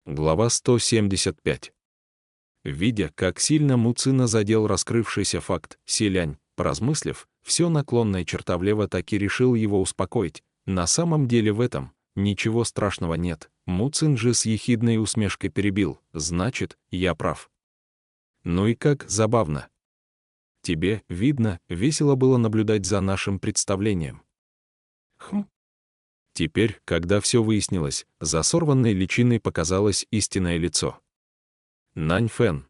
Глава 175. Видя, как сильно Муцина задел раскрывшийся факт, Селянь, поразмыслив, все наклонная черта влево таки решил его успокоить. На самом деле в этом ничего страшного нет. Муцин же с ехидной усмешкой перебил: «Значит, я прав». Ну и как забавно. Тебе, видно, весело было наблюдать за нашим представлением. Теперь, когда все выяснилось, за сорванной личиной показалось истинное лицо. Нань Фэн.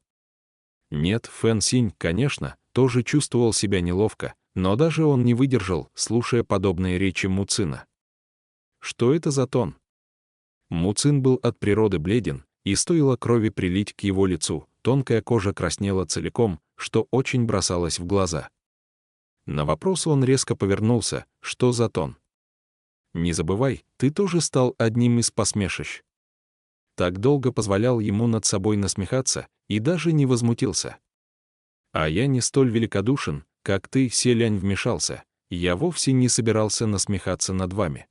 Нет, Фэн Синь, конечно, тоже чувствовал себя неловко, но даже он не выдержал, слушая подобные речи Муцина. Что это за тон? Муцин был от природы бледен, и стоило крови прилить к его лицу, тонкая кожа краснела целиком, что очень бросалось в глаза. На вопрос он резко повернулся: что за тон? Не забывай, ты тоже стал одним из посмешищ. Так долго позволял ему над собой насмехаться и даже не возмутился. А я не столь великодушен, как ты, Селянь, вмешался. Я вовсе не собирался насмехаться над вами.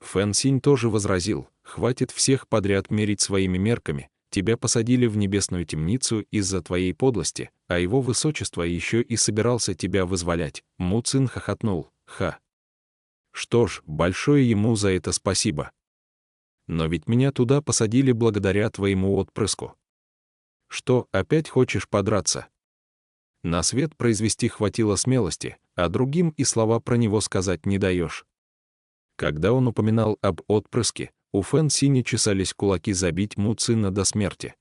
Фэн Синь тоже возразил: хватит всех подряд мерить своими мерками, тебя посадили в небесную темницу из-за твоей подлости, а его высочество еще и собирался тебя вызволять. Муцин хохотнул: ха. Что ж, большое ему за это спасибо. Но ведь меня туда посадили благодаря твоему отпрыску. Что, опять хочешь подраться? На свет произвести хватило смелости, а другим и слова про него сказать не даешь. Когда он упоминал об отпрыске, у Фэн Синя чесались кулаки забить Муцина до смерти.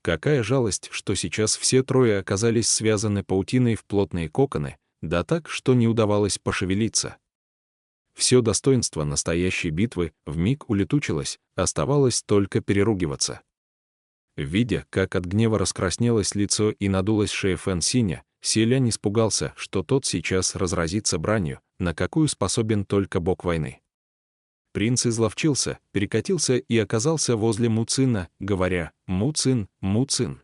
Какая жалость, что сейчас все трое оказались связаны паутиной в плотные коконы, да так, что не удавалось пошевелиться. Все достоинство настоящей битвы вмиг улетучилось, оставалось только переругиваться. Видя, как от гнева раскраснелось лицо и надулась шея Фэн Синя, Селянь испугался, что тот сейчас разразится бранью, на какую способен только бог войны. Принц изловчился, перекатился и оказался возле Муцина, говоря: «Муцин, Муцин.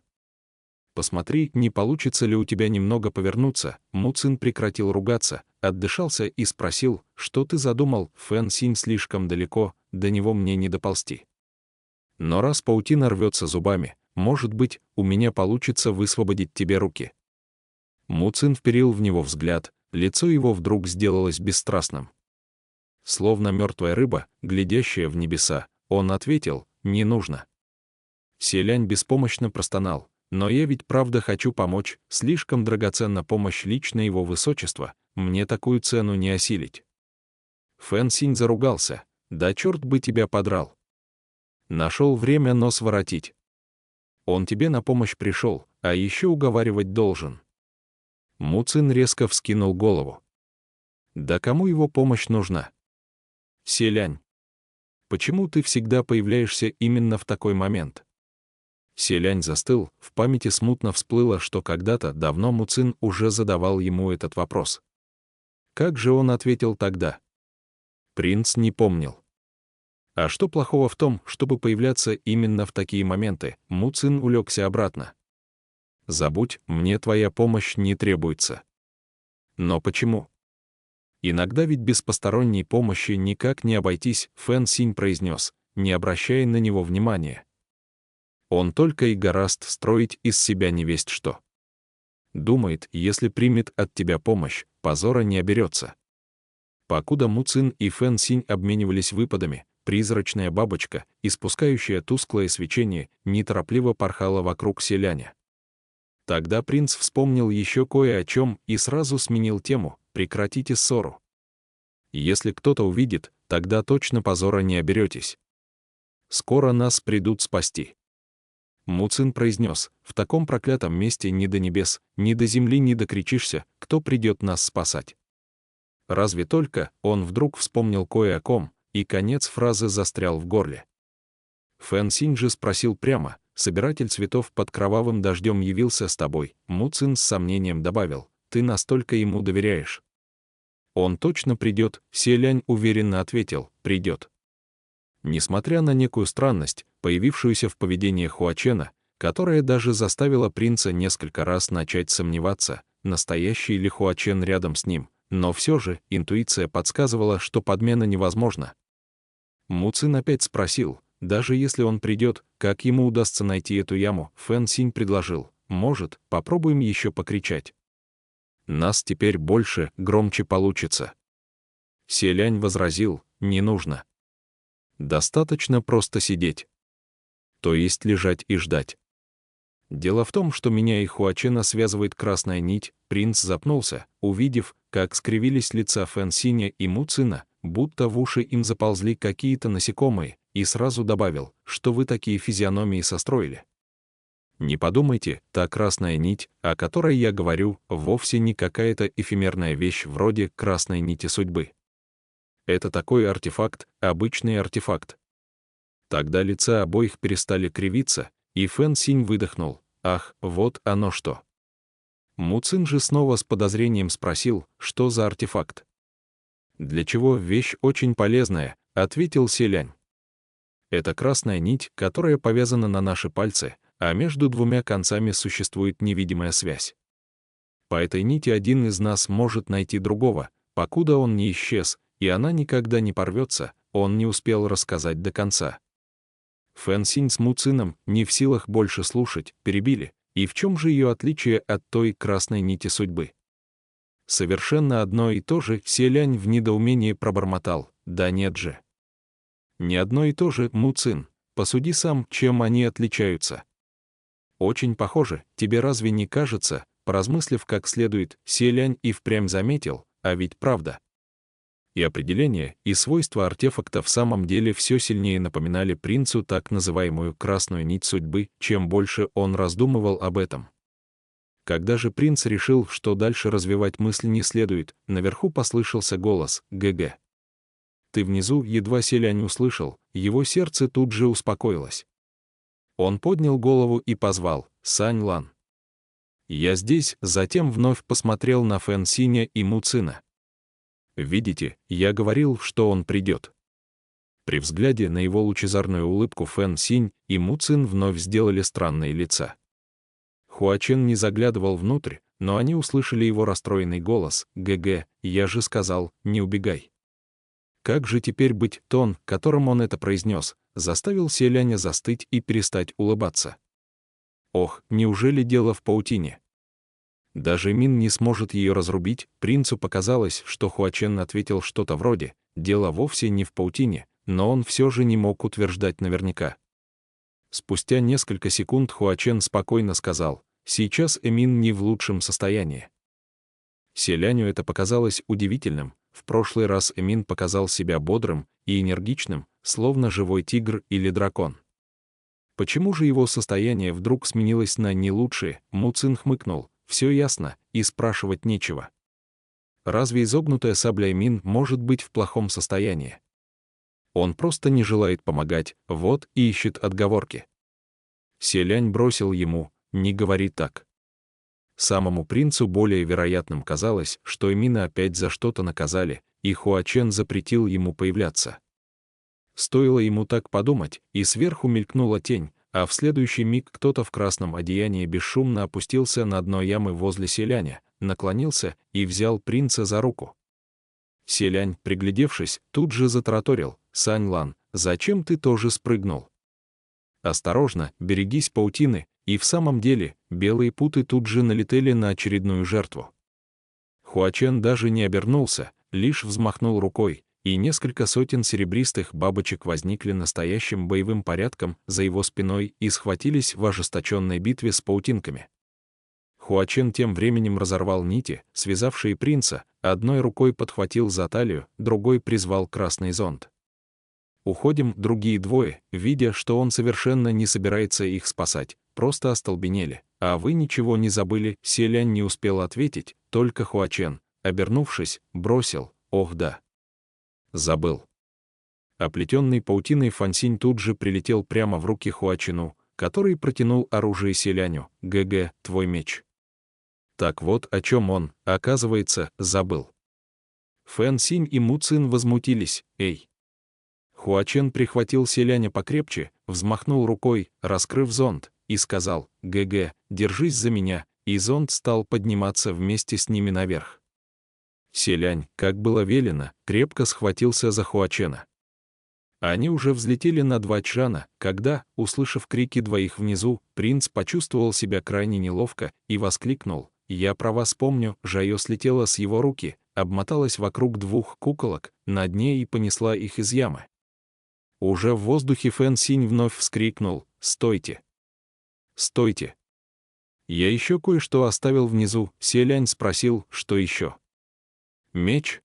Посмотри, не получится ли у тебя немного повернуться». Муцин прекратил ругаться, отдышался и спросил: «Что ты задумал, Фэн Синь? Слишком далеко, до него мне не доползти. Но раз паутина рвется зубами, может быть, у меня получится высвободить тебе руки». Муцин вперил в него взгляд, лицо его вдруг сделалось бесстрастным. Словно мертвая рыба, глядящая в небеса, он ответил: «Не нужно». Селянь беспомощно простонал: «Но я ведь правда хочу помочь, слишком драгоценна помощь лично его высочества, мне такую цену не осилить». Фэн Синь заругался: «Да черт бы тебя подрал. Нашел время нос воротить. Он тебе на помощь пришел, а еще уговаривать должен». Муцин резко вскинул голову. «Да кому его помощь нужна? Селянь, почему ты всегда появляешься именно в такой момент?» Селянь застыл, в памяти смутно всплыло, что когда-то давно Муцин уже задавал ему этот вопрос. Как же он ответил тогда? Принц не помнил. А что плохого в том, чтобы появляться именно в такие моменты? Муцин улегся обратно. «Забудь, мне твоя помощь не требуется». Но почему? Иногда ведь без посторонней помощи никак не обойтись, Фэн Синь произнес, не обращая на него внимания. Он только и гораст строить из себя невесть что. Думает, если примет от тебя помощь, позора не оберется. Покуда Муцин и Фэн Синь обменивались выпадами, призрачная бабочка, испускающая тусклое свечение, неторопливо порхала вокруг Селяня. Тогда принц вспомнил еще кое о чем и сразу сменил тему: «Прекратите ссору. Если кто-то увидит, тогда точно позора не оберетесь. Скоро нас придут спасти». Муцин произнес: «В таком проклятом месте ни до небес, ни до земли не докричишься, кто придет нас спасать». Разве только он вдруг вспомнил кое о ком, и конец фразы застрял в горле. Фэн Синь же спросил прямо: «Собиратель цветов под кровавым дождем явился с тобой?» Муцин с сомнением добавил: «Ты настолько ему доверяешь?» «Он точно придет», Селянь уверенно ответил: «Придет». Несмотря на некую странность, появившуюся в поведении Хуачена, которая даже заставила принца несколько раз начать сомневаться, настоящий ли Хуачен рядом с ним, но все же интуиция подсказывала, что подмена невозможна. Муцин опять спросил: Даже если он придет, как ему удастся найти эту яму? Фэн Синь предложил. Может, попробуем еще покричать. Нас теперь больше, громче получится. Селянь возразил, не нужно. Достаточно просто сидеть. То есть лежать и ждать. Дело в том, что меня и Хуачена связывает красная нить. Принц запнулся, увидев, как скривились лица Фэн Синя и Му Цина, будто в уши им заползли какие-то насекомые, и сразу добавил, что вы такие физиономии состроили. Не подумайте, та красная нить, о которой я говорю, вовсе не какая-то эфемерная вещь вроде красной нити судьбы. Это такой артефакт, обычный артефакт. Тогда лица обоих перестали кривиться, и Фэн Синь выдохнул. Ах, вот оно что. Му Цин же снова с подозрением спросил, что за артефакт. Для чего вещь очень полезная, ответил Селянь. Это красная нить, которая повязана на наши пальцы, а между двумя концами существует невидимая связь. По этой нити один из нас может найти другого, покуда он не исчез, и она никогда не порвется, он не успел рассказать до конца. Фэн Синь с Му Цином, не в силах больше слушать, перебили. И в чем же ее отличие от той красной нити судьбы? Совершенно одно и то же. Селянь в недоумении пробормотал. Да нет же. Не одно и то же, Му Цин. Посуди сам, чем они отличаются. Очень похоже, тебе разве не кажется? Поразмыслив как следует, Селянь и впрямь заметил, а ведь правда. И определение, и свойства артефакта в самом деле все сильнее напоминали принцу так называемую красную нить судьбы, чем больше он раздумывал об этом. Когда же принц решил, что дальше развивать мысль не следует, наверху послышался голос «ГГ». Ты внизу, едва Селянь услышал, его сердце тут же успокоилось. Он поднял голову и позвал «Сань Лан». Я здесь, затем вновь посмотрел на Фэн Синя и Му Цина. Видите, я говорил, что он придет. При взгляде на его лучезарную улыбку Фэн Синь и Му Цин вновь сделали странные лица. Хуачен не заглядывал внутрь, но они услышали его расстроенный голос «ГГ, я же сказал, не убегай». Как же теперь быть? Тон, которым он это произнес, заставил Селяня застыть и перестать улыбаться. Ох, неужели дело в паутине? Даже Мин не сможет ее разрубить. Принцу показалось, что Хуачен ответил что-то вроде «дело вовсе не в паутине», но он все же не мог утверждать наверняка. Спустя несколько секунд Хуачен спокойно сказал «сейчас Эмин не в лучшем состоянии». Селяню это показалось удивительным. В прошлый раз Эмин показал себя бодрым и энергичным, словно живой тигр или дракон. Почему же его состояние вдруг сменилось на не лучшее? Му Цин хмыкнул. Все ясно, и спрашивать нечего. Разве изогнутая сабля Эмин может быть в плохом состоянии? Он просто не желает помогать, вот и ищет отговорки. Селянь бросил ему, не говори так. Самому принцу более вероятным казалось, что Эмина опять за что-то наказали, и Хуачен запретил ему появляться. Стоило ему так подумать, и сверху мелькнула тень, а в следующий миг кто-то в красном одеянии бесшумно опустился на дно ямы возле Селяня, наклонился и взял принца за руку. Селянь, приглядевшись, тут же затараторил: «Сань Лан, зачем ты тоже спрыгнул? Осторожно, берегись паутины», и в самом деле, белые путы тут же налетели на очередную жертву. Хуачен даже не обернулся, лишь взмахнул рукой, и несколько сотен серебристых бабочек возникли настоящим боевым порядком за его спиной и схватились в ожесточенной битве с паутинками. Хуачен тем временем разорвал нити, связавшие принца, одной рукой подхватил за талию, другой призвал красный зонт. Уходим, другие двое, видя, что он совершенно не собирается их спасать, просто остолбенели. А вы ничего не забыли? Селянь не успел ответить, только Хуачен, обернувшись, бросил: «Ох да! Забыл». Оплетенный паутиной Фэн Синь тут же прилетел прямо в руки Хуачену, который протянул оружие Селяню. «ГГ, твой меч». Так вот о чем он, оказывается, забыл. Фэн Синь и Му Цин возмутились: «Эй!». Хуачен прихватил Селяня покрепче, взмахнул рукой, раскрыв зонт, и сказал: «ГГ, держись за меня», и зонт стал подниматься вместе с ними наверх. Селянь, как было велено, крепко схватился за Хуачена. Они уже взлетели на 2 чана, когда, услышав крики двоих внизу, принц почувствовал себя крайне неловко и воскликнул: «Я про вас помню». Жайо слетела с его руки, обмоталась вокруг 2 куколок на дне и понесла их из ямы. Уже в воздухе Фэн Синь вновь вскрикнул: «Стойте! Стойте! Я еще кое-что оставил внизу». Селянь спросил: «Что еще?» «Меч?»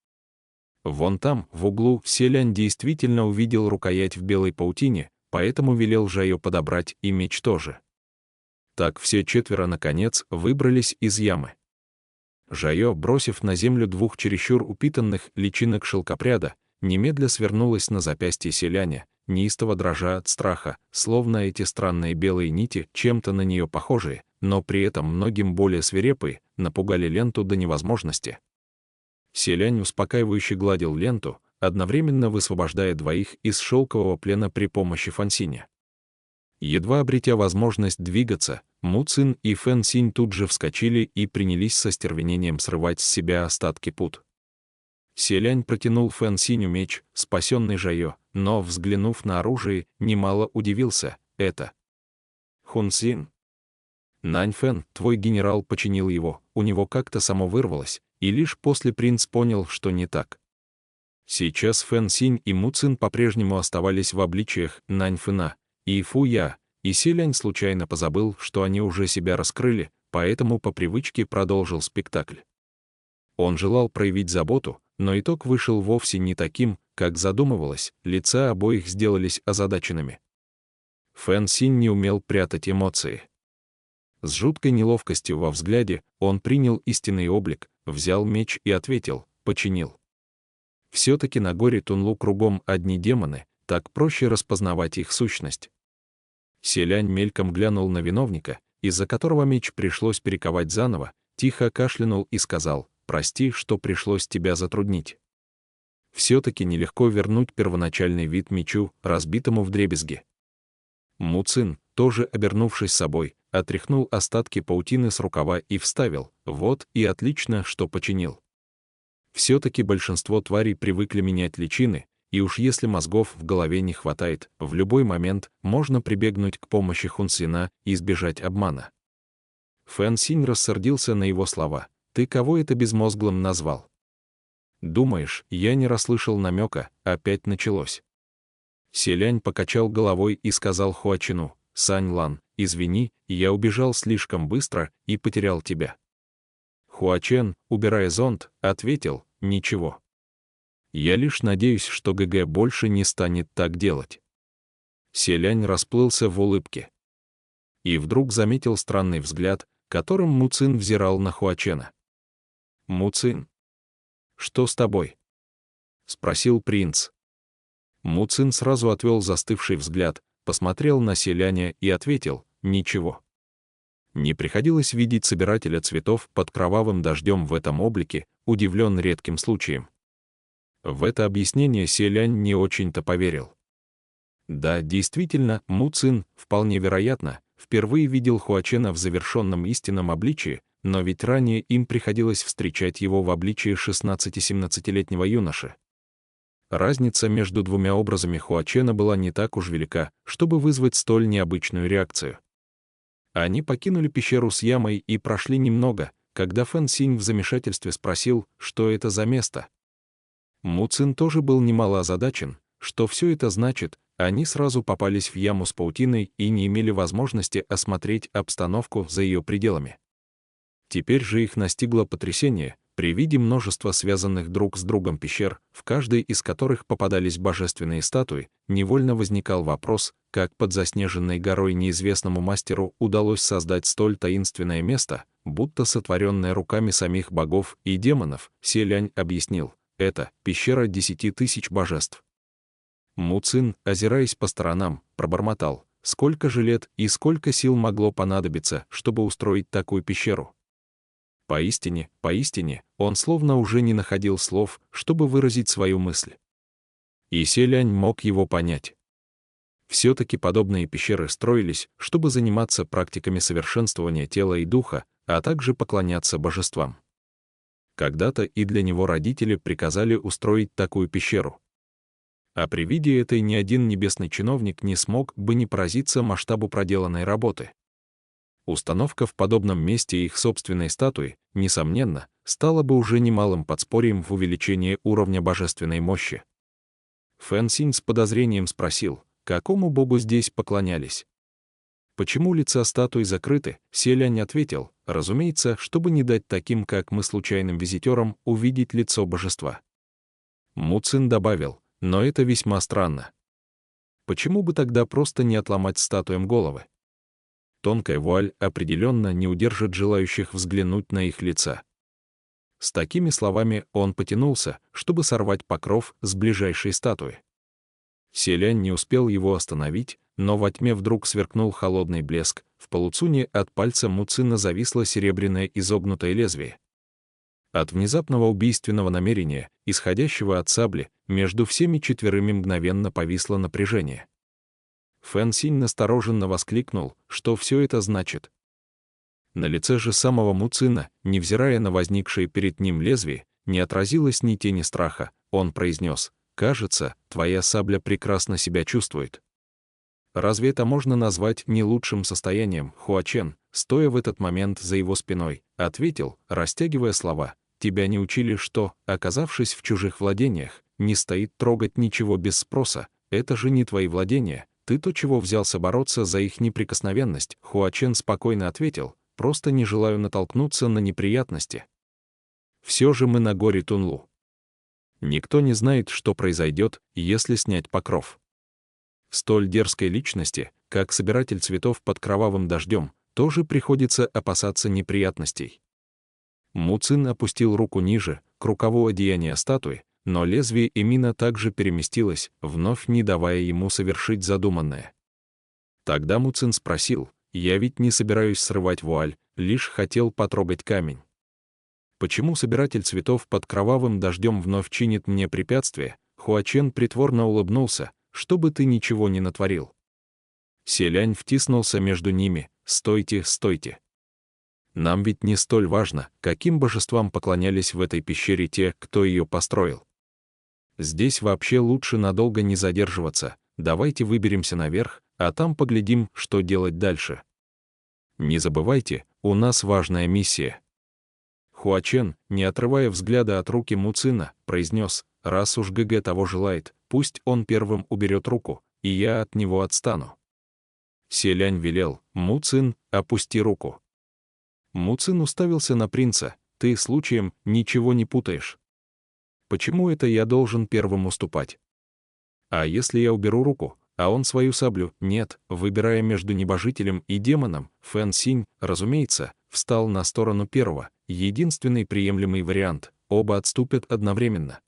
Вон там, в углу, Селянь действительно увидел рукоять в белой паутине, поэтому велел Жайо подобрать и меч тоже. Так все 4 наконец выбрались из ямы. Жайо, бросив на землю 2 чересчур упитанных личинок шелкопряда, немедля свернулась на запястье селяня, неистово дрожа от страха, словно эти странные белые нити, чем-то на нее похожие, но при этом многим более свирепые, напугали ленту до невозможности. Селянь успокаивающе гладил ленту, одновременно высвобождая 2 из шелкового плена при помощи Фэн Синя. Едва обретя возможность двигаться, Му Цин и Фэн Синь тут же вскочили и принялись со стервенением срывать с себя остатки пут. Селянь протянул Фэн Синю меч, спасенный Жайо, но, взглянув на оружие, немало удивился: «Это Хун Син? Нань Фэн, твой генерал починил его». У него как-то само вырвалось, и лишь после принц понял, что не так. Сейчас Фэн Синь и Му Цин по-прежнему оставались в обличиях Нань Фэна и Фу Я, и Селянь случайно позабыл, что они уже себя раскрыли, поэтому по привычке продолжил спектакль. Он желал проявить заботу, но итог вышел вовсе не таким, как задумывалось, лица обоих сделались озадаченными. Фэн Синь не умел прятать эмоции. С жуткой неловкостью во взгляде он принял истинный облик, взял меч и ответил: «Починил». Все-таки на горе Тунлу кругом одни демоны, так проще распознавать их сущность. Селянь мельком глянул на виновника, из-за которого меч пришлось перековать заново, тихо кашлянул и сказал: «Прости, что пришлось тебя затруднить». Все-таки нелегко вернуть первоначальный вид мечу, разбитому вдребезги. Му Цин, тоже обернувшись собой, отряхнул остатки паутины с рукава и вставил: «Вот и отлично, что починил». Все-таки большинство тварей привыкли менять личины, и уж если мозгов в голове не хватает, в любой момент можно прибегнуть к помощи Хун Сина и избежать обмана. Фэн Синь рассердился на его слова: «Ты кого это безмозглым назвал?» «Думаешь, я не расслышал намека?» Опять началось. Селянь покачал головой и сказал Хуачину: «Сань Лан, извини, я убежал слишком быстро и потерял тебя». Хуачен, убирая зонт, ответил: «Ничего. Я лишь надеюсь, что ГГ больше не станет так делать». Селянь расплылся в улыбке. И вдруг заметил странный взгляд, которым Му Цин взирал на Хуачена. «Му Цин, что с тобой?» — спросил принц. Му Цин сразу отвел застывший взгляд, посмотрел на селяня и ответил: «Ничего». Не приходилось видеть собирателя цветов под кровавым дождем в этом облике, удивлен редким случаем. В это объяснение селянь не очень-то поверил. Да, действительно, Му Цин, вполне вероятно, впервые видел Хуачена в завершенном истинном обличии, но ведь ранее им приходилось встречать его в обличии 16-17-летнего юноши. Разница между 2 образами Хуачена была не так уж велика, чтобы вызвать столь необычную реакцию. Они покинули пещеру с ямой и прошли немного, когда Фэн Синь в замешательстве спросил, что это за место. Му Цин тоже был немало озадачен, что все это значит. Они сразу попались в яму с паутиной и не имели возможности осмотреть обстановку за ее пределами. Теперь же их настигло потрясение при виде множества связанных друг с другом пещер, в каждой из которых попадались божественные статуи. Невольно возникал вопрос, как под заснеженной горой неизвестному мастеру удалось создать столь таинственное место, будто сотворенное руками самих богов и демонов. Селянь объяснил: «Это пещера 10 000 божеств». Му Цин, озираясь по сторонам, пробормотал: «Сколько же лет и сколько сил могло понадобиться, чтобы устроить такую пещеру?» Поистине, он словно уже не находил слов, чтобы выразить свою мысль. И Селянь мог его понять. Все-таки подобные пещеры строились, чтобы заниматься практиками совершенствования тела и духа, а также поклоняться божествам. Когда-то и для него родители приказали устроить такую пещеру. А при виде этой ни один небесный чиновник не смог бы не поразиться масштабу проделанной работы. Установка в подобном месте их собственной статуи, несомненно, стала бы уже немалым подспорьем в увеличении уровня божественной мощи. Фэн Синь с подозрением спросил, какому богу здесь поклонялись. Почему лица статуи закрыты, Селянь ответил, разумеется, чтобы не дать таким, как мы, случайным визитерам, увидеть лицо божества. Му Цин добавил, но это весьма странно. Почему бы тогда просто не отломать статуям головы? Тонкая вуаль определенно не удержит желающих взглянуть на их лица. С такими словами он потянулся, чтобы сорвать покров с ближайшей статуи. Селянь не успел его остановить, но во тьме вдруг сверкнул холодный блеск, в полуцуне от пальца Му Цина зависло серебряное изогнутое лезвие. От внезапного убийственного намерения, исходящего от сабли, между всеми четверыми мгновенно повисло напряжение. Фэн Синь настороженно воскликнул, что все это значит. На лице же самого Му Цина, невзирая на возникшее перед ним лезвие, не отразилось ни тени страха. Он произнес, «Кажется, твоя сабля прекрасно себя чувствует». Разве это можно назвать не лучшим состоянием? Хуачен, стоя в этот момент за его спиной, ответил, растягивая слова, «Тебя не учили, что, оказавшись в чужих владениях, не стоит трогать ничего без спроса, это же не твои владения, ты то, чего взялся бороться за их неприкосновенность?» Хуачен спокойно ответил, «Просто не желаю натолкнуться на неприятности. Все же мы на горе Тунлу. Никто не знает, что произойдет, если снять покров. Столь дерзкой личности, как собиратель цветов под кровавым дождем, тоже приходится опасаться неприятностей». Му Цин опустил руку ниже, к рукаву одеяния статуи, но лезвие Эмина также переместилось, вновь не давая ему совершить задуманное. Тогда Му Цин спросил, «Я ведь не собираюсь срывать вуаль, лишь хотел потрогать камень. Почему собиратель цветов под кровавым дождем вновь чинит мне препятствие?» Хуачен притворно улыбнулся, «Чтобы ты ничего не натворил». Селянь втиснулся между ними, «Стойте, стойте. Нам ведь не столь важно, каким божествам поклонялись в этой пещере те, кто ее построил. Здесь вообще лучше надолго не задерживаться, давайте выберемся наверх, а там поглядим, что делать дальше. Не забывайте, у нас важная миссия». Хуачен, не отрывая взгляда от руки Му Цина, произнес, «Раз уж ГГ того желает, пусть он первым уберет руку, и я от него отстану». Селянь велел, «Му Цин, опусти руку». Му Цин уставился на принца, «Ты, случаем, ничего не путаешь? Почему это я должен первым уступать? А если я уберу руку, а он свою саблю?» «Нет», выбирая между небожителем и демоном, Фэн Синь, разумеется, встал на сторону первого, единственный приемлемый вариант, оба отступят одновременно.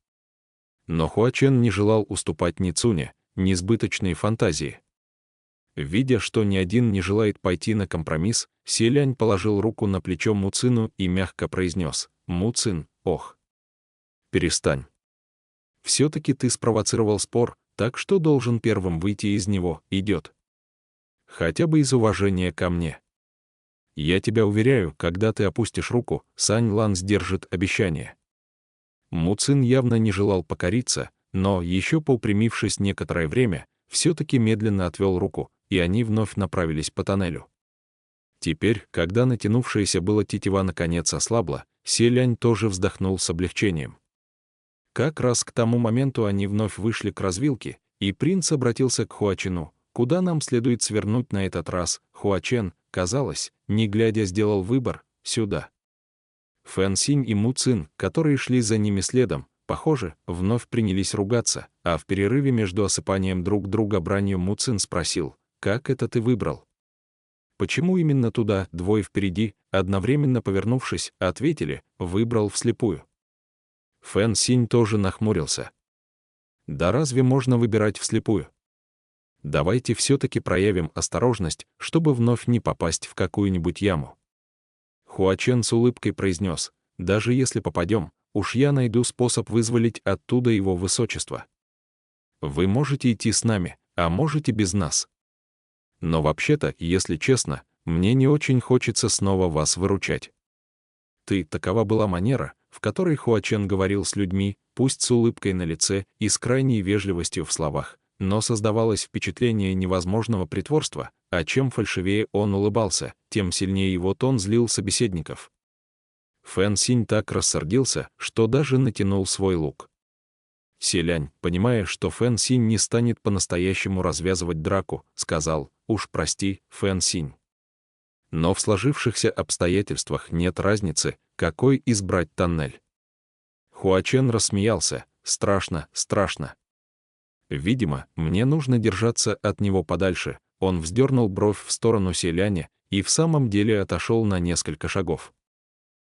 Но Хуачен не желал уступать ни Цуне, ни избыточной фантазии. Видя, что ни один не желает пойти на компромисс, Селянь положил руку на плечо Му Цину и мягко произнес, «Му Цин, ох. Перестань. Все-таки ты спровоцировал спор, так что должен первым выйти из него, идет. Хотя бы из уважения ко мне. Я тебя уверяю, когда ты опустишь руку, Сань Лан сдержит обещание». Му Цин явно не желал покориться, но, еще поупрямившись некоторое время, все-таки медленно отвел руку, и они вновь направились по тоннелю. Теперь, когда натянувшаяся была тетива наконец ослабла, Селянь тоже вздохнул с облегчением. Как раз к тому моменту они вновь вышли к развилке, и принц обратился к Хуачену, «Куда нам следует свернуть на этот раз?» Хуачен, казалось, не глядя сделал выбор, «Сюда». Фэн Синь и Му Цин, которые шли за ними следом, похоже, вновь принялись ругаться, а в перерыве между осыпанием друг друга бранью Му Цин спросил, «Как это ты выбрал?» «Почему именно туда?» Двое впереди, одновременно повернувшись, ответили, «Выбрал вслепую». Фэн Синь тоже нахмурился. «Да разве можно выбирать вслепую? Давайте все-таки проявим осторожность, чтобы вновь не попасть в какую-нибудь яму». Хуачен с улыбкой произнес, «Даже если попадем, уж я найду способ вызволить оттуда его высочество. Вы можете идти с нами, а можете без нас. Но вообще-то, если честно, мне не очень хочется снова вас выручать». Такова была манера, в которой Хуачен говорил с людьми, пусть с улыбкой на лице и с крайней вежливостью в словах, но создавалось впечатление невозможного притворства, а чем фальшивее он улыбался, тем сильнее его тон злил собеседников. Фэн Синь так рассердился, что даже натянул свой лук. Селянь, понимая, что Фэн Синь не станет по-настоящему развязывать драку, сказал: «Уж прости, Фэн Синь. Но в сложившихся обстоятельствах нет разницы, какой избрать тоннель». Хуачен рассмеялся: «Страшно, страшно. Видимо, мне нужно держаться от него подальше». Он вздернул бровь в сторону селяня и в самом деле отошел на несколько шагов.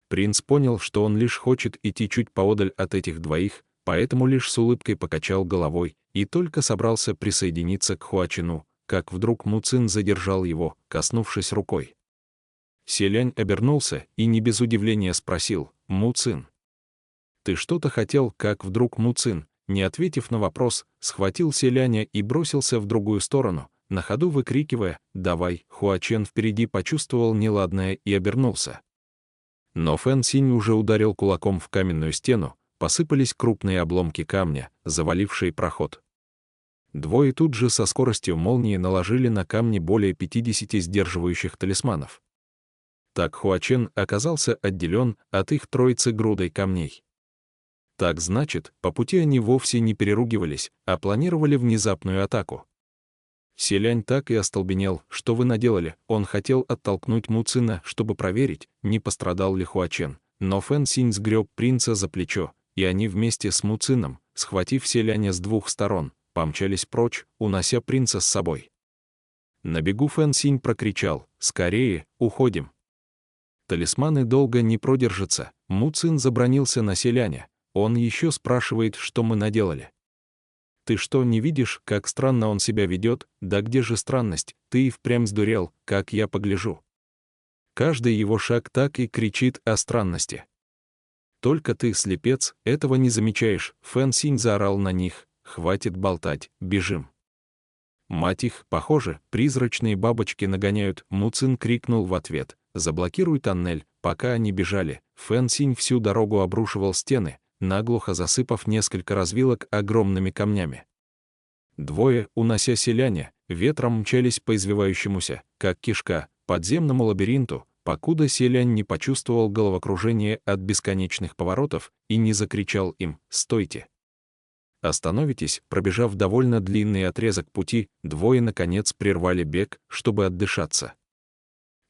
Принц понял, что он лишь хочет идти чуть поодаль от этих двоих, поэтому лишь с улыбкой покачал головой и только собрался присоединиться к Хуачену, как вдруг Му Цин задержал его, коснувшись рукой. Селянь обернулся и не без удивления спросил: «Му Цин, ты что-то хотел?» Как вдруг Му Цин, не ответив на вопрос, схватил селяня и бросился в другую сторону, на ходу выкрикивая: «Давай!». Хуачен впереди почувствовал неладное и обернулся. Но Фэн Синь уже ударил кулаком в каменную стену, посыпались крупные обломки камня, завалившие проход. Двое тут же со скоростью молнии наложили на камни более 50 сдерживающих талисманов. Так Хуачен оказался отделен от их троицы грудой камней. Так значит, по пути они вовсе не переругивались, а планировали внезапную атаку. Селянь так и остолбенел: «Что вы наделали?» Он хотел оттолкнуть Му Цина, чтобы проверить, не пострадал ли Хуачен, но Фэн Синь сгреб принца за плечо, и они вместе с Му Цином, схватив селяня с двух сторон, помчались прочь, унося принца с собой. На бегу Фэн Синь прокричал: «Скорее, уходим!». Талисманы долго не продержатся. Му Цин забранился на селяня. Он еще спрашивает, что мы наделали. «Ты что, не видишь, как странно он себя ведет?» «Да где же странность? Ты и впрямь сдурел, как я погляжу». Каждый его шаг так и кричит о странности. «Только ты, слепец, этого не замечаешь!» Фэн Синь заорал на них: «Хватит болтать, бежим!». «Мать их, похоже, призрачные бабочки нагоняют!» Му Цин крикнул в ответ: «Заблокируй тоннель!». Пока они бежали, Фэн Синь всю дорогу обрушивал стены, наглухо засыпав несколько развилок огромными камнями. Двое, унося селяня, ветром мчались по извивающемуся, как кишка, подземному лабиринту, покуда селянь не почувствовал головокружение от бесконечных поворотов и не закричал им: «Стойте! Остановитесь!». Пробежав довольно длинный отрезок пути, двое наконец прервали бег, чтобы отдышаться.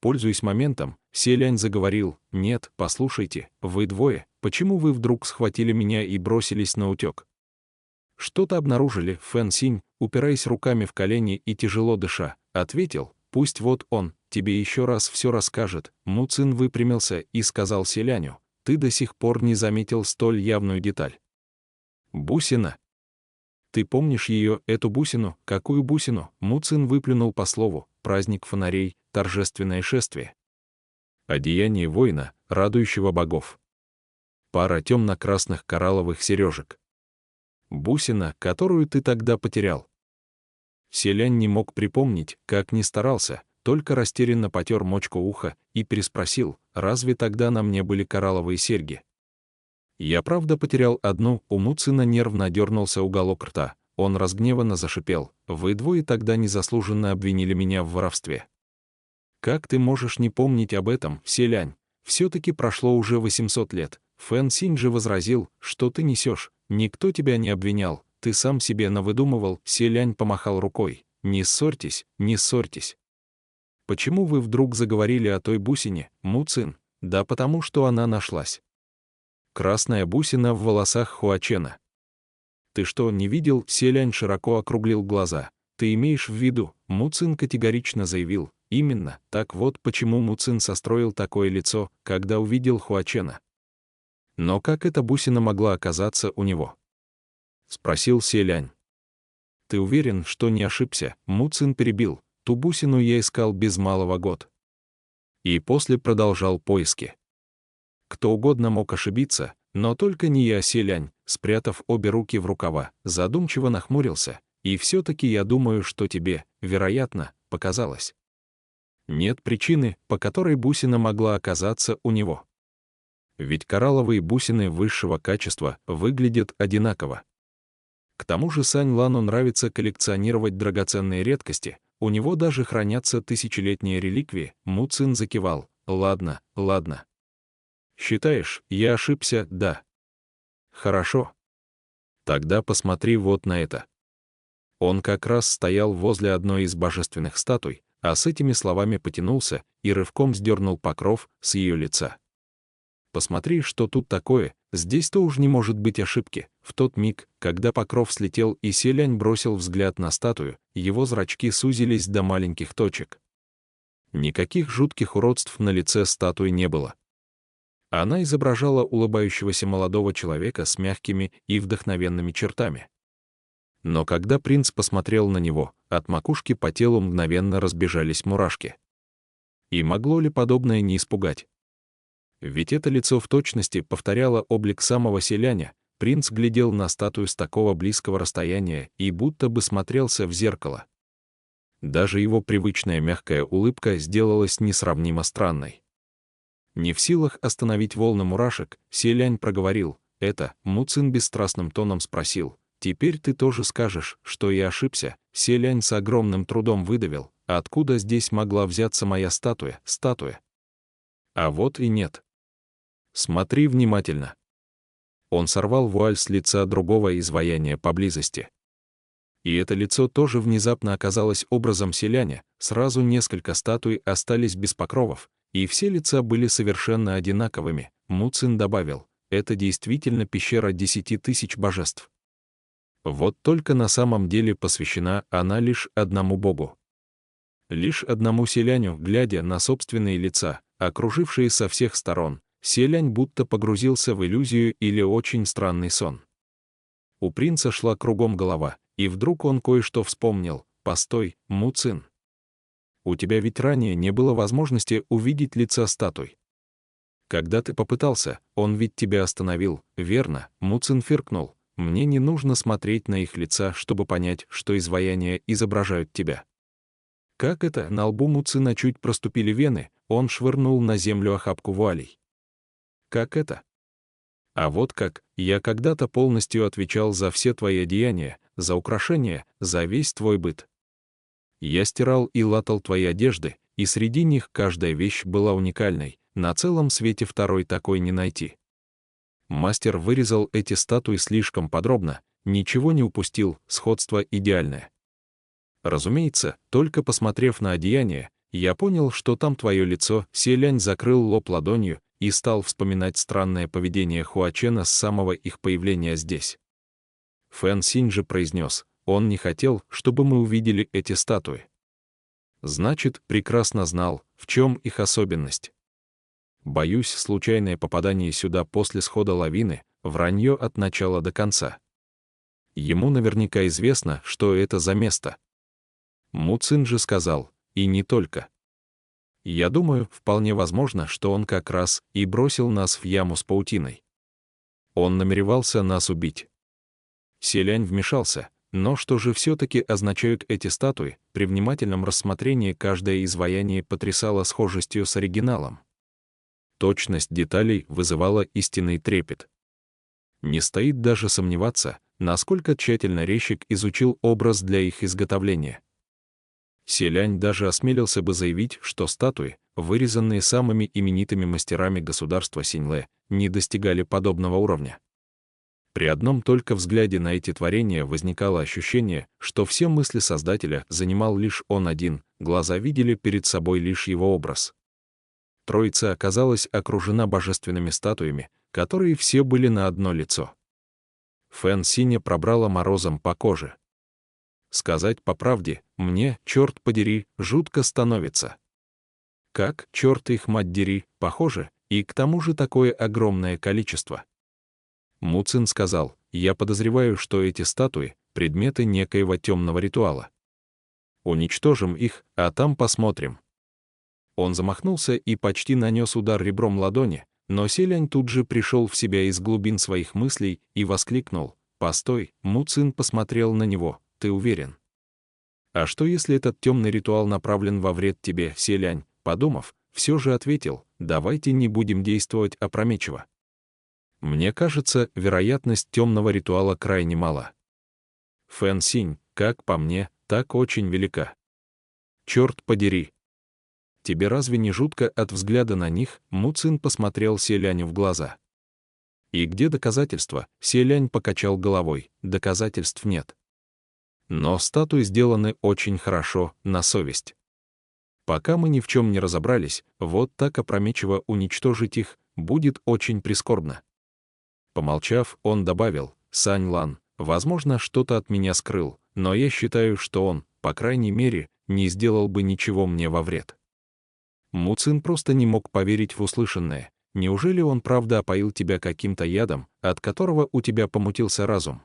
Пользуясь моментом, селянь заговорил: «Нет, послушайте, вы двое, почему вы вдруг схватили меня и бросились на утек?» «Что-то обнаружили?» Фэн Синь, упираясь руками в колени и тяжело дыша, ответил: «Пусть вот он тебе еще раз все расскажет». Му Цин выпрямился и сказал селяню: «Ты до сих пор не заметил столь явную деталь. Бусина. Ты помнишь ее, эту бусину?» «Какую бусину?» Му Цин выплюнул по слову: «Праздник фонарей, торжественное шествие. Одеяние воина, радующего богов. Пара темно-красных коралловых сережек. Бусина, которую ты тогда потерял». Селянь не мог припомнить, как ни старался, только растерянно потер мочку уха и переспросил: «Разве тогда на мне были коралловые серьги?» «Я правда потерял одну». У Му Цина нервно дернулся уголок рта. Он разгневанно зашипел: «Вы двое тогда незаслуженно обвинили меня в воровстве. Как ты можешь не помнить об этом, селянь? Все-таки прошло уже 800 лет». Фэн Синь же возразил: «Что ты несешь? Никто тебя не обвинял, ты сам себе навыдумывал». Селянь помахал рукой: «Не ссорьтесь, не ссорьтесь. Почему вы вдруг заговорили о той бусине, Му Цин?» «Да потому что она нашлась. Красная бусина в волосах Хуачена». «Ты что, не видел?» Селянь широко округлил глаза. «Ты имеешь в виду?» Му Цин категорично заявил: «Именно». Так вот почему Му Цин состроил такое лицо, когда увидел Хуачена. «Но как эта бусина могла оказаться у него?» — спросил селянь. «Ты уверен, что не ошибся?» Му Цин перебил: «Ту бусину я искал без малого год». И после продолжал поиски. Кто угодно мог ошибиться, но только не я. Селянь, спрятав обе руки в рукава, задумчиво нахмурился: «И все-таки я думаю, что тебе, вероятно, показалось. Нет причины, по которой бусина могла оказаться у него. Ведь коралловые бусины высшего качества выглядят одинаково. К тому же Сань Лану нравится коллекционировать драгоценные редкости, у него даже хранятся тысячелетние реликвии. Му Цин закивал. Ладно, ладно. Считаешь, я ошибся, да? Хорошо. Тогда посмотри вот на это. Он как раз стоял возле одной из божественных статуй, а с этими словами потянулся и рывком сдернул покров с ее лица. Посмотри, что тут такое, здесь-то уж не может быть ошибки. В тот миг, когда покров слетел и Селянь бросил взгляд на статую, его зрачки сузились до маленьких точек. Никаких жутких уродств на лице статуи не было. Она изображала улыбающегося молодого человека с мягкими и вдохновенными чертами. Но когда принц посмотрел на него, от макушки по телу мгновенно разбежались мурашки. И могло ли подобное не испугать? Ведь это лицо в точности повторяло облик самого Селяня. Принц глядел на статую с такого близкого расстояния и будто бы смотрелся в зеркало. Даже его привычная мягкая улыбка сделалась несравнимо странной. Не в силах остановить волны мурашек, Селянь проговорил это. Му Цин бесстрастным тоном спросил: «Теперь ты тоже скажешь, что я ошибся?» Селянь с огромным трудом выдавил: «Откуда здесь могла взяться моя статуя?» А вот и нет. Смотри внимательно. Он сорвал вуаль с лица другого изваяния поблизости. И это лицо тоже внезапно оказалось образом Селяня, сразу несколько статуй остались без покровов, и все лица были совершенно одинаковыми. Му Цин добавил: это действительно пещера 10 тысяч божеств. Вот только на самом деле посвящена она лишь одному богу. Лишь одному Селяню, глядя на собственные лица, окружившие со всех сторон, Селянь будто погрузился в иллюзию или очень странный сон. У принца шла кругом голова, и вдруг он кое-что вспомнил. «Постой, Му Цин. У тебя ведь ранее не было возможности увидеть лица статуй. Когда ты попытался, он ведь тебя остановил, верно?» Му Цин фыркнул. «Мне не нужно смотреть на их лица, чтобы понять, что изваяния изображают тебя». Как это? На лбу Му Цина чуть проступили вены, он швырнул на землю охапку вуалей. Как это? А вот как: я когда-то полностью отвечал за все твои деяния, за украшения, за весь твой быт. Я стирал и латал твои одежды, и среди них каждая вещь была уникальной, на целом свете второй такой не найти. Мастер вырезал эти статуи слишком подробно, ничего не упустил, сходство идеальное. Разумеется, только посмотрев на одеяние, я понял, что там твое лицо. Селянь закрыл лоб ладонью и стал вспоминать странное поведение Хуачена с самого их появления здесь. Фэн Синь же произнес: он не хотел, чтобы мы увидели эти статуи. Значит, прекрасно знал, в чем их особенность. Боюсь, случайное попадание сюда после схода лавины — вранье от начала до конца. Ему наверняка известно, что это за место. Му Цин же сказал: и не только. Я думаю, вполне возможно, что он как раз и бросил нас в яму с паутиной. Он намеревался нас убить. Селянь вмешался: но что же все-таки означают эти статуи? При внимательном рассмотрении каждое изваяние потрясало схожестью с оригиналом. Точность деталей вызывала истинный трепет. Не стоит даже сомневаться, насколько тщательно резчик изучил образ для их изготовления. Селянь даже осмелился бы заявить, что статуи, вырезанные самыми именитыми мастерами государства Синьлэ, не достигали подобного уровня. При одном только взгляде на эти творения возникало ощущение, что все мысли Создателя занимал лишь он один, глаза видели перед собой лишь его образ. Троица оказалась окружена божественными статуями, которые все были на одно лицо. Фэн Синя пробрала морозом по коже. Сказать по правде, мне, черт подери, жутко становится. Как, черт их мать дери, похоже, и к тому же такое огромное количество. Му Цин сказал: я подозреваю, что эти статуи — предметы некоего темного ритуала. Уничтожим их, а там посмотрим. Он замахнулся и почти нанес удар ребром ладони, но Селянь тут же пришел в себя из глубин своих мыслей и воскликнул: «Постой!» Му Цин посмотрел на него: «Ты уверен?» «А что, если этот темный ритуал направлен во вред тебе?» Селянь, подумав, все же ответил: «Давайте не будем действовать опрометчиво. Мне кажется, вероятность темного ритуала крайне мала. Фэн Синь, как по мне, так очень велика. Черт подери. Тебе разве не жутко от взгляда на них? Му Цин посмотрел Селяню в глаза. И где доказательства? Селянь покачал головой. Доказательств нет. Но статуи сделаны очень хорошо, на совесть. Пока мы ни в чем не разобрались, вот так опрометчиво уничтожить их будет очень прискорбно. Помолчав, он добавил: Сань Лан, возможно, что-то от меня скрыл, но я считаю, что он, по крайней мере, не сделал бы ничего мне во вред. Му Цин просто не мог поверить в услышанное. Неужели он правда опоил тебя каким-то ядом, от которого у тебя помутился разум?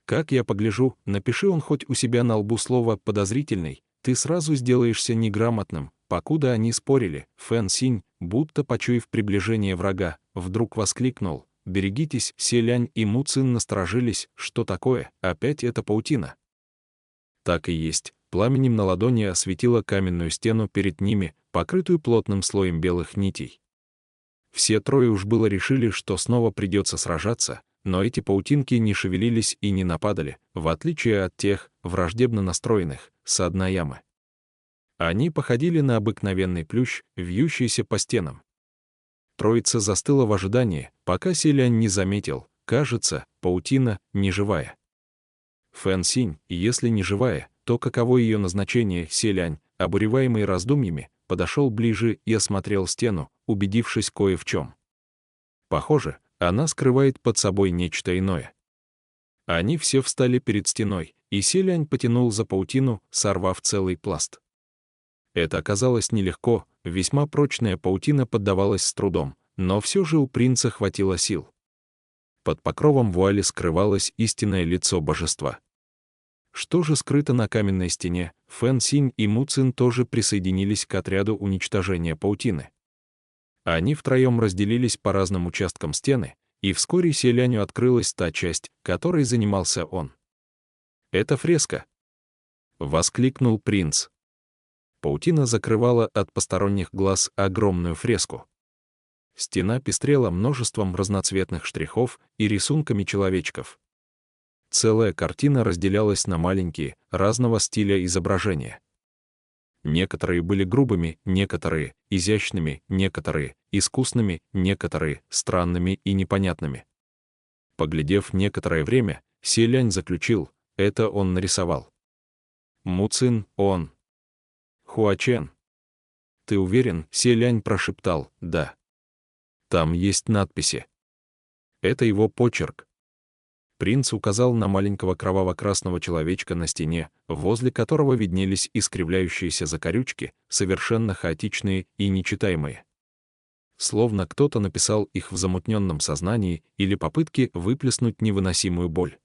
Как я погляжу, напиши он хоть у себя на лбу слово «подозрительный», ты сразу сделаешься неграмотным. Покуда они спорили, Фэн Синь, будто почуяв приближение врага, вдруг воскликнул: «Берегитесь!» Селянь и Му Цин насторожились. Что такое? Опять эта паутина? Так и есть. Пламенем на ладони осветило каменную стену перед ними, покрытую плотным слоем белых нитей. Все трое уж было решили, что снова придется сражаться, но эти паутинки не шевелились и не нападали, в отличие от тех, враждебно настроенных, со дна ямы. Они походили на обыкновенный плющ, вьющийся по стенам. Троица застыла в ожидании, пока Селянь не заметил: кажется, паутина не живая. Фэн Синь, если не живая, то каково ее назначение? Селянь, обуреваемый раздумьями, подошел ближе и осмотрел стену, убедившись кое в чем. Похоже, она скрывает под собой нечто иное. Они все встали перед стеной, и Селянь потянул за паутину, сорвав целый пласт. Это оказалось нелегко, весьма прочная паутина поддавалась с трудом, но все же у принца хватило сил. Под покровом вуали скрывалось истинное лицо божества. Что же скрыто на каменной стене? Фэн Синь и Му Цин тоже присоединились к отряду уничтожения паутины. Они втроем разделились по разным участкам стены, и вскоре Селяню открылась та часть, которой занимался он. «Это фреска!» — воскликнул принц. Паутина закрывала от посторонних глаз огромную фреску. Стена пестрела множеством разноцветных штрихов и рисунками человечков. Целая картина разделялась на маленькие, разного стиля изображения. Некоторые были грубыми, некоторые — изящными, некоторые — искусными, некоторые — странными и непонятными. Поглядев некоторое время, Селянь заключил: это он нарисовал. Му Цин, он. Хуачен. Ты уверен? Селянь прошептал: да. Там есть надписи. Это его почерк. Принц указал на маленького кроваво-красного человечка на стене, возле которого виднелись искривляющиеся закорючки, совершенно хаотичные и нечитаемые. Словно кто-то написал их в замутненном сознании или попытке выплеснуть невыносимую боль.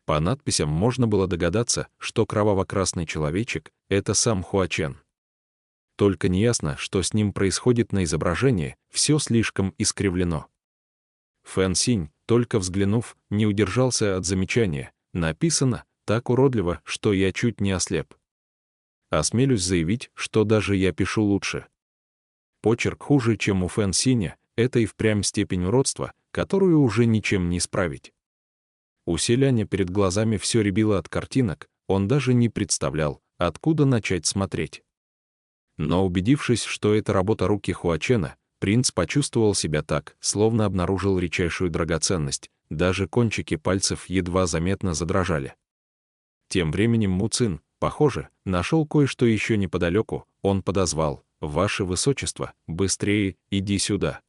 По надписям можно было догадаться, что кроваво-красный человечек — это сам Хуачен. Только неясно, что с ним происходит на изображении, все слишком искривлено. Фэн Синь, только взглянув, не удержался от замечания: написано так уродливо, что я чуть не ослеп. Осмелюсь заявить, что даже я пишу лучше. Почерк хуже, чем у Фэн Синя, это и впрямь степень уродства, которую уже ничем не исправить. У Селяня перед глазами все рябило от картинок, он даже не представлял, откуда начать смотреть. Но убедившись, что это работа руки Хуачена, принц почувствовал себя так, словно обнаружил редчайшую драгоценность, даже кончики пальцев едва заметно задрожали. Тем временем Му Цин, похоже, нашел кое-что еще неподалеку, он подозвал: «Ваше Высочество, быстрее, иди сюда».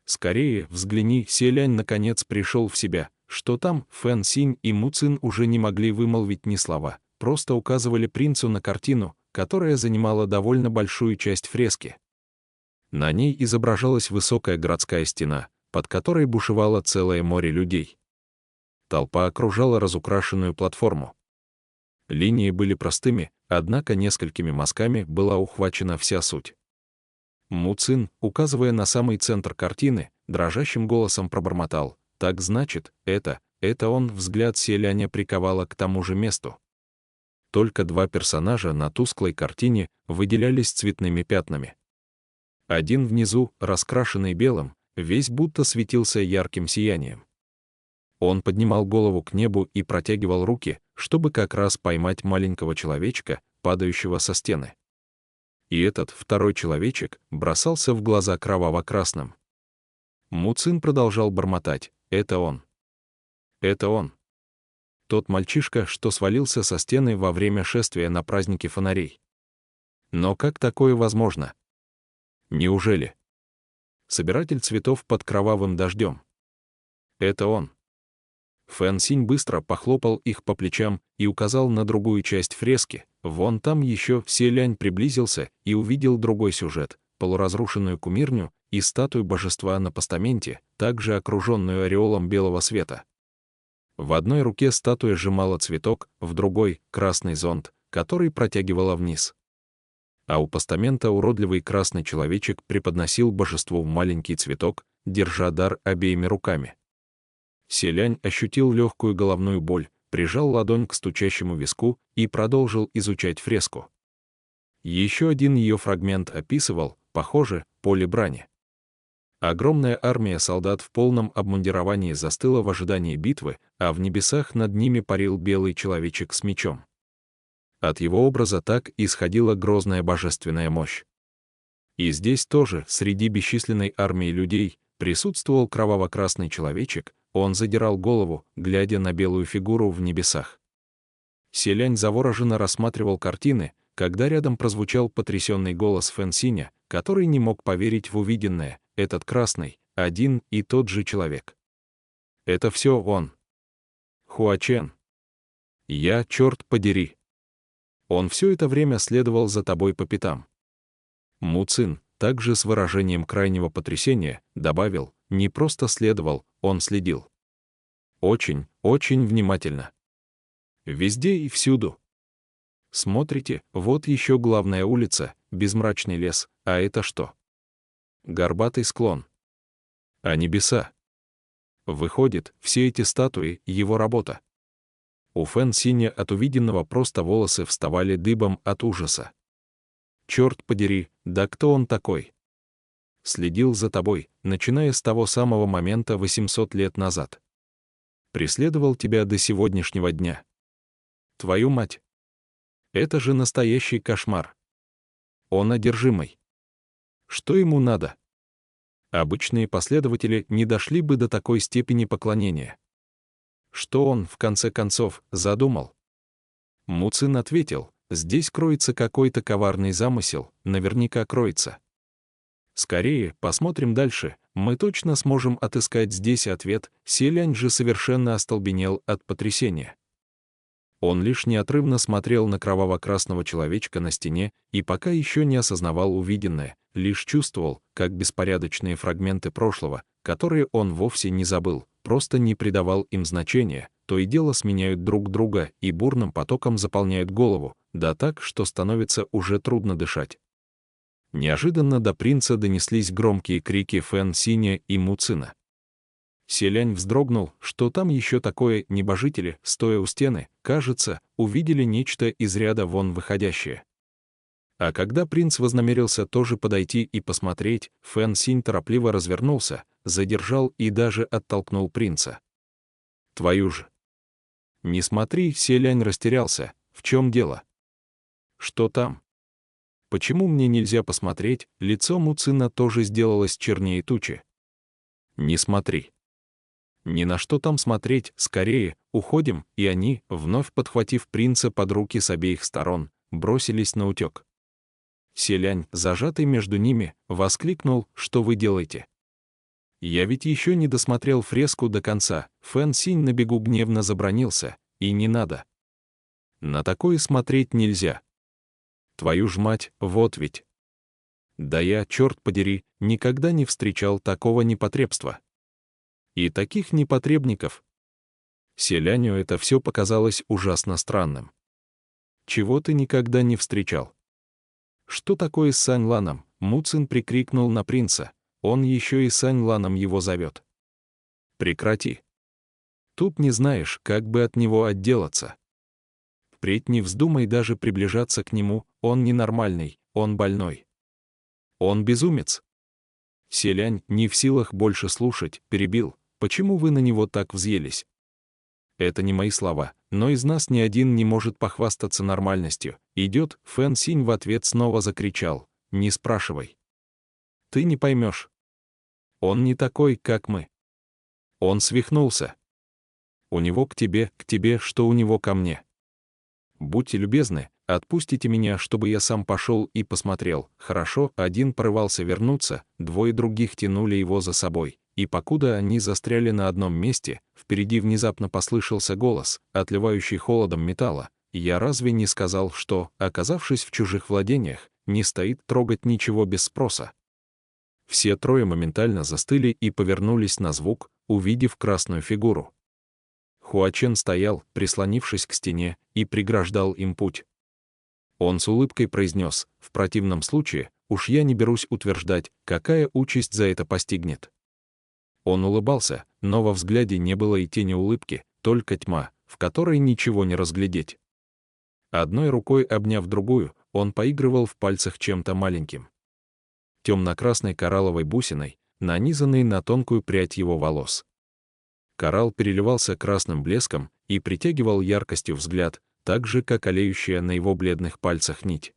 «Скорее, взгляни!» Селянь наконец пришел в себя. Что там? Фэн Синь и Му Цин уже не могли вымолвить ни слова, просто указывали принцу на картину, которая занимала довольно большую часть фрески. На ней изображалась высокая городская стена, под которой бушевало целое море людей. Толпа окружала разукрашенную платформу. Линии были простыми, однако несколькими мазками была ухвачена вся суть. Му Цин, указывая на самый центр картины, дрожащим голосом пробормотал: «Так значит, это он». Взгляд Селяня приковало к тому же месту. Только два персонажа на тусклой картине выделялись цветными пятнами. Один внизу, раскрашенный белым, весь будто светился ярким сиянием. Он поднимал голову к небу и протягивал руки, чтобы как раз поймать маленького человечка, падающего со стены. И этот второй человечек бросался в глаза кроваво-красным. Му Цин продолжал бормотать: «Это он. Это он. Тот мальчишка, что свалился со стены во время шествия на празднике фонарей. Но как такое возможно? Неужели? Собиратель цветов под кровавым дождем. Это он». Фэн Синь быстро похлопал их по плечам и указал на другую часть фрески. Вон там еще. Селянь приблизился и увидел другой сюжет: полуразрушенную кумирню и статую божества на постаменте, также окруженную ореолом белого света. В одной руке статуя сжимала цветок, в другой — красный зонт, который протягивала вниз. А у постамента уродливый красный человечек преподносил божеству маленький цветок, держа дар обеими руками. Селянь ощутил легкую головную боль, прижал ладонь к стучащему виску и продолжил изучать фреску. Еще один ее фрагмент описывал, похоже, поле брани. Огромная армия солдат в полном обмундировании застыла в ожидании битвы, а в небесах над ними парил белый человечек с мечом. От его образа так исходила грозная божественная мощь. И здесь тоже, среди бесчисленной армии людей, присутствовал кроваво-красный человечек. Он задирал голову, глядя на белую фигуру в небесах. Селянь завороженно рассматривал картины, когда рядом прозвучал потрясенный голос Фэн Синя, который не мог поверить в увиденное: этот красный, один и тот же человек. Это все он. Хуачен. Я, черт подери. Он все это время следовал за тобой по пятам. Му Цин, также с выражением крайнего потрясения, добавил: не просто следовал, он следил. Очень, очень внимательно. Везде и всюду. Смотрите, вот еще главная улица, безмрачный лес, а это что? Горбатый склон. А небеса? Выходит, все эти статуи — его работа. У Фэн Синя от увиденного просто волосы вставали дыбом от ужаса. Черт подери, да кто он такой? Следил за тобой, начиная с того самого момента 800 лет назад. Преследовал тебя до сегодняшнего дня. Твою мать! Это же настоящий кошмар. Он одержимый. Что ему надо? Обычные последователи не дошли бы до такой степени поклонения. Что он, в конце концов, задумал? Му Цин ответил: здесь кроется какой-то коварный замысел, наверняка кроется. Скорее, посмотрим дальше, мы точно сможем отыскать здесь ответ. Селянь же совершенно остолбенел от потрясения. Он лишь неотрывно смотрел на кроваво-красного человечка на стене и пока еще не осознавал увиденное, лишь чувствовал, как беспорядочные фрагменты прошлого, которые он вовсе не забыл, просто не придавал им значения, то и дело сменяют друг друга и бурным потоком заполняют голову, да так, что становится уже трудно дышать. Неожиданно до принца донеслись громкие крики Фэн Синя и Му Цина. Селянь вздрогнул, что там еще такое. Небожители, стоя у стены, кажется, увидели нечто из ряда вон выходящее. А когда принц вознамерился тоже подойти и посмотреть, Фэн Синь торопливо развернулся, задержал и даже оттолкнул принца. «Твою же!» «Не смотри!» — Селянь растерялся. «В чем дело?» «Что там?» «Почему мне нельзя посмотреть?» Лицо Му Цина тоже сделалось чернее тучи. «Не смотри!» «Ни на что там смотреть, скорее, уходим!» И они, вновь подхватив принца под руки с обеих сторон, бросились на утек. Селянь, зажатый между ними, воскликнул: «Что вы делаете?» «Я ведь еще не досмотрел фреску до конца!» Фэн Синь на бегу гневно забранился: «И не надо! На такое смотреть нельзя! Твою ж мать, вот ведь!» Да я, черт подери, никогда не встречал такого непотребства. И таких непотребников. Селяню это все показалось ужасно странным. «Чего ты никогда не встречал?» «Что такое с Сань Ланом?» Му Цин прикрикнул на принца. «Он еще и Сань Ланом его зовет». «Прекрати. Тут не знаешь, как бы от него отделаться. Впредь не вздумай даже приближаться к нему, он ненормальный, он больной. Он безумец». Селянь, не в силах больше слушать, перебил: «Почему вы на него так взъелись?» Это не мои слова, но из нас ни один не может похвастаться нормальностью. Идет, Фэн Синь в ответ снова закричал: «Не спрашивай. Ты не поймешь. Он не такой, как мы. Он свихнулся. У него к тебе, что у него ко мне. Будьте любезны, отпустите меня, чтобы я сам пошел и посмотрел». Хорошо, один порывался вернуться, двое других тянули его за собой. И покуда они застряли на одном месте, впереди внезапно послышался голос, отливающий холодом металла. «Я разве не сказал, что, оказавшись в чужих владениях, не стоит трогать ничего без спроса?» Все трое моментально застыли и повернулись на звук, увидев красную фигуру. Хуачен стоял, прислонившись к стене, и преграждал им путь. Он с улыбкой произнес: «В противном случае, уж я не берусь утверждать, какая участь за это постигнет». Он улыбался, но во взгляде не было и тени улыбки, только тьма, в которой ничего не разглядеть. Одной рукой обняв другую, он поигрывал в пальцах чем-то маленьким. Темно-красной коралловой бусиной, нанизанной на тонкую прядь его волос. Коралл переливался красным блеском и притягивал яркостью взгляд, так же, как олеющая на его бледных пальцах нить.